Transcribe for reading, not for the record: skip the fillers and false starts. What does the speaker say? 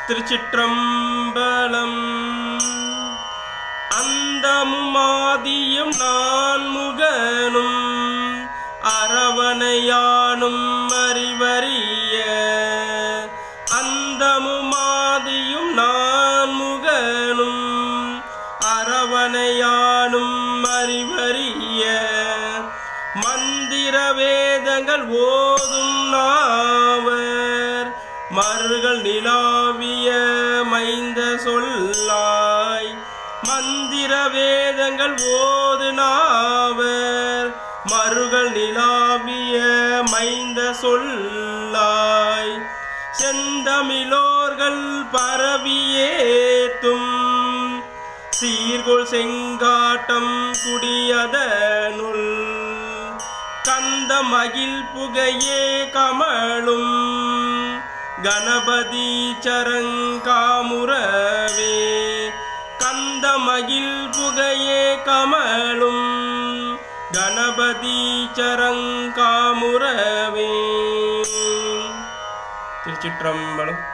திருச்சிற்றம்பலம். அந்தமுமாதியும் நான் முகனும் அரவணையானும் அறிவறிய. அந்தமுமாதியும் நான் முகனும் அரவணையானும் அறிவறிய. மந்திர வேதங்கள் ஓதும் நாவர் மருகள் நிலாவிய மைந்த சொல்லாய். மந்திர வேதங்கள் ஓது நாவர் மருகள் நிலாவிய மைந்த சொல்லாய். செந்தமிழோர்கள் பரவியேத்தும் சீர்கொள் செங்காட்டம் குடியதனுள். கந்த மகிழ் புகையே கமழும் கணபதி சரங்காமுறவே. கந்த மகிழ் புகையே கமழும் கணபதி சரங்காமுறவே. திருச்சிற்றம்பலம்.